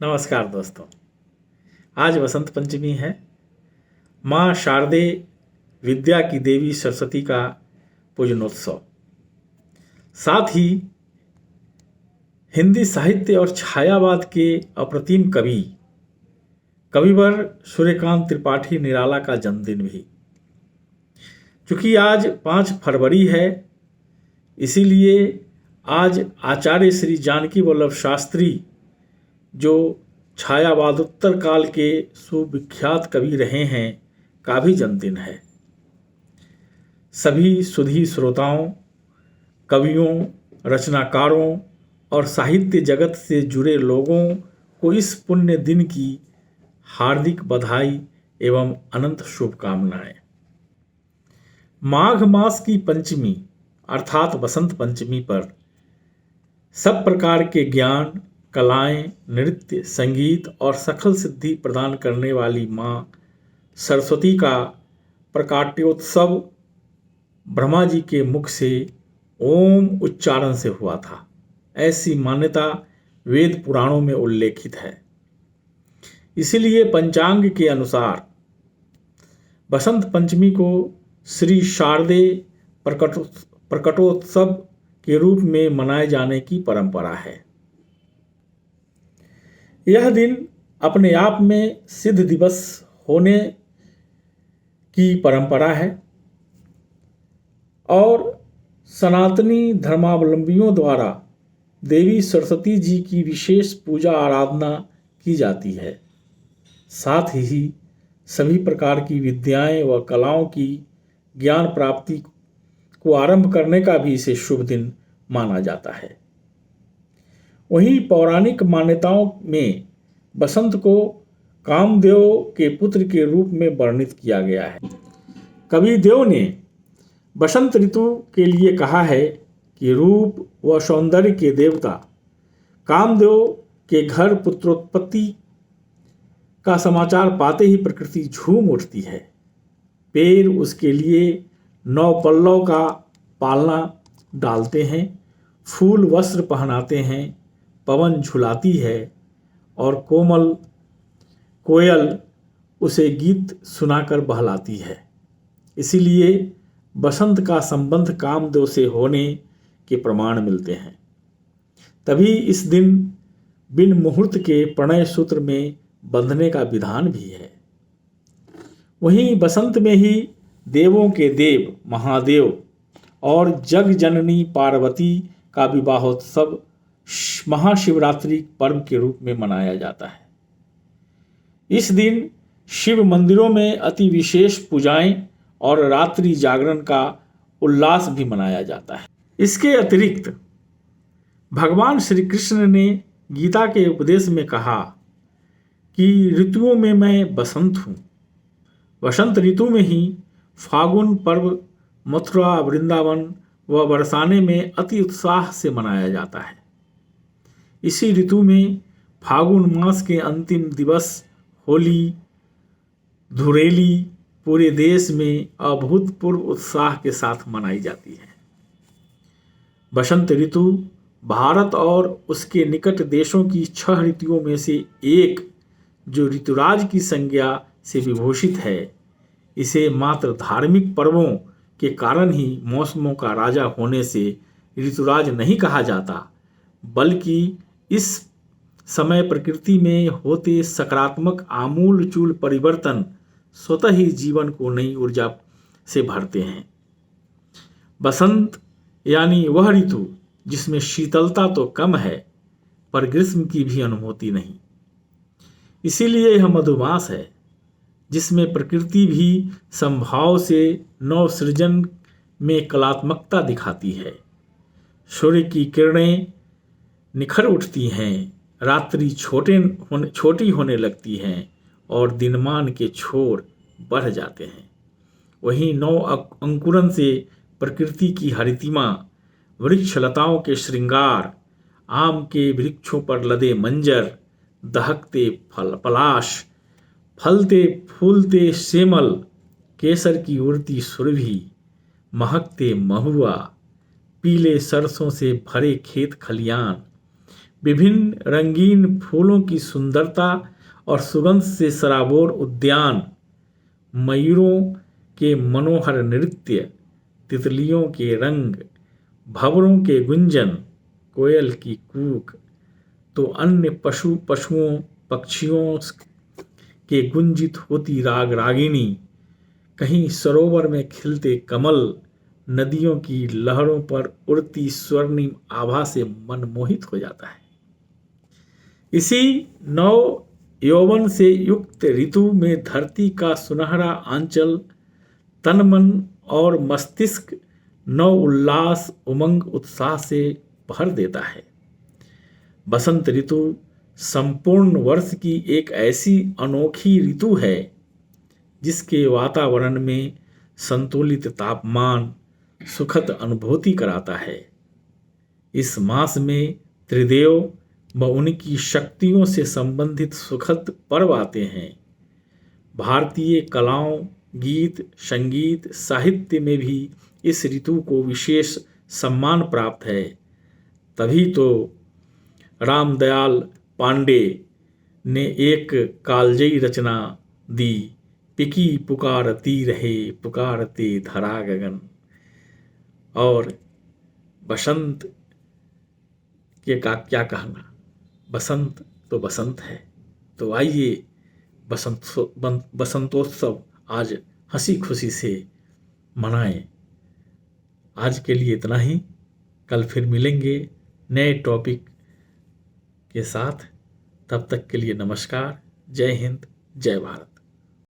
नमस्कार दोस्तों। आज वसंत पंचमी है। माँ शारदे विद्या की देवी सरस्वती का पूजनोत्सव। साथ ही हिंदी साहित्य और छायावाद के अप्रतिम कविवर सूर्यकांत त्रिपाठी निराला का जन्मदिन भी। चूंकि आज 5 फरवरी है, इसीलिए आज आचार्य श्री जानकी वल्लभ शास्त्री, जो छायावादोत्तर काल के सुविख्यात कवि रहे हैं, का भी जन्मदिन है। सभी सुधी श्रोताओं, कवियों, रचनाकारों और साहित्य जगत से जुड़े लोगों को इस पुण्य दिन की हार्दिक बधाई एवं अनंत शुभकामनाएं। माघ मास की पंचमी अर्थात बसंत पंचमी पर सब प्रकार के ज्ञान, कलाएं, नृत्य, संगीत और सकल सिद्धि प्रदान करने वाली माँ सरस्वती का प्रकाट्योत्सव ब्रह्मा जी के मुख से ओम उच्चारण से हुआ था। ऐसी मान्यता वेद पुराणों में उल्लेखित है। इसीलिए पंचांग के अनुसार बसंत पंचमी को श्री शारदे प्रकटोत्सव के रूप में मनाए जाने की परंपरा है। यह दिन अपने आप में सिद्ध दिवस होने की परंपरा है और सनातनी धर्मावलंबियों द्वारा देवी सरस्वती जी की विशेष पूजा आराधना की जाती है। साथ ही सभी प्रकार की विद्याएं व कलाओं की ज्ञान प्राप्ति को आरंभ करने का भी इसे शुभ दिन माना जाता है। वहीं पौराणिक मान्यताओं में बसंत को कामदेव के पुत्र के रूप में वर्णित किया गया है। कविदेव ने बसंत ऋतु के लिए कहा है कि रूप व सौंदर्य के देवता कामदेव के घर पुत्रोत्पत्ति का समाचार पाते ही प्रकृति झूम उठती है। पेड़ उसके लिए नवपल्लव का पालना डालते हैं, फूल वस्त्र पहनाते हैं, पवन झुलाती है और कोमल कोयल उसे गीत सुनाकर बहलाती है। इसीलिए बसंत का संबंध कामदेव से होने के प्रमाण मिलते हैं। तभी इस दिन बिन मुहूर्त के प्रणय सूत्र में बंधने का विधान भी है। वहीं बसंत में ही देवों के देव महादेव और जग जननी पार्वती का विवाहोत्सव महाशिवरात्रि पर्व के रूप में मनाया जाता है। इस दिन शिव मंदिरों में अति विशेष पूजाएं और रात्रि जागरण का उल्लास भी मनाया जाता है। इसके अतिरिक्त भगवान श्री कृष्ण ने गीता के उपदेश में कहा कि ऋतुओं में मैं बसंत हूँ। वसंत ऋतु में ही फागुन पर्व मथुरा, वृंदावन व बरसाने में अति उत्साह से मनाया जाता है। इसी ऋतु में फागुन मास के अंतिम दिवस होली धुरेली पूरे देश में अभूतपूर्व उत्साह के साथ मनाई जाती है। बसंत ऋतु भारत और उसके निकट देशों की 6 ऋतुओं में से एक, जो ऋतुराज की संज्ञा से विभूषित है। इसे मात्र धार्मिक पर्वों के कारण ही मौसमों का राजा होने से ऋतुराज नहीं कहा जाता, बल्कि इस समय प्रकृति में होते सकारात्मक आमूल चूल परिवर्तन स्वतः ही जीवन को नई ऊर्जा से भरते हैं। बसंत यानी वह ऋतु जिसमें शीतलता तो कम है पर ग्रीष्म की भी अनुभूति नहीं। इसीलिए यह मधुमास है जिसमें प्रकृति भी संभाव से नव सृजन में कलात्मकता दिखाती है। सूर्य की किरणें निखर उठती हैं, रात्रि छोटी होने लगती हैं और दिनमान के छोर बढ़ जाते हैं। वहीं नव अंकुरन से प्रकृति की हरितिमा, वृक्ष लताओं के श्रृंगार, आम के वृक्षों पर लदे मंजर, दहकते पलाश, फलते फूलते सेमल, केसर की उड़ती सुरभि, महकते महुआ, पीले सरसों से भरे खेत खलियान, विभिन्न रंगीन फूलों की सुंदरता और सुगंध से सराबोर उद्यान, मयूरों के मनोहर नृत्य, तितलियों के रंग, भंवरों के गुंजन, कोयल की कूक, तो अन्य पशुओं पक्षियों के गुंजित होती राग रागिनी, कहीं सरोवर में खिलते कमल, नदियों की लहरों पर उड़ती स्वर्णिम आभा से मन मोहित हो जाता है। इसी नव यौवन से युक्त ऋतु में धरती का सुनहरा आंचल तन मन और मस्तिष्क नव उल्लास उमंग उत्साह से भर देता है। बसंत ऋतु संपूर्ण वर्ष की एक ऐसी अनोखी ऋतु है जिसके वातावरण में संतुलित तापमान सुखद अनुभूति कराता है। इस मास में त्रिदेव व उनकी शक्तियों से संबंधित सुखद पर्व आते हैं। भारतीय कलाओं, गीत, संगीत, साहित्य में भी इस ऋतु को विशेष सम्मान प्राप्त है। तभी तो रामदयाल पांडे ने एक कालजयी रचना दी, पिकी पुकारती रहे पुकारते धरा गगन। और बसंत के का क्या कहना, बसंत तो बसंत है। तो आइए बसंतोत्सव आज हंसी खुशी से मनाएं। आज के लिए इतना ही, कल फिर मिलेंगे नए टॉपिक के साथ। तब तक के लिए नमस्कार, जय हिंद, जय भारत।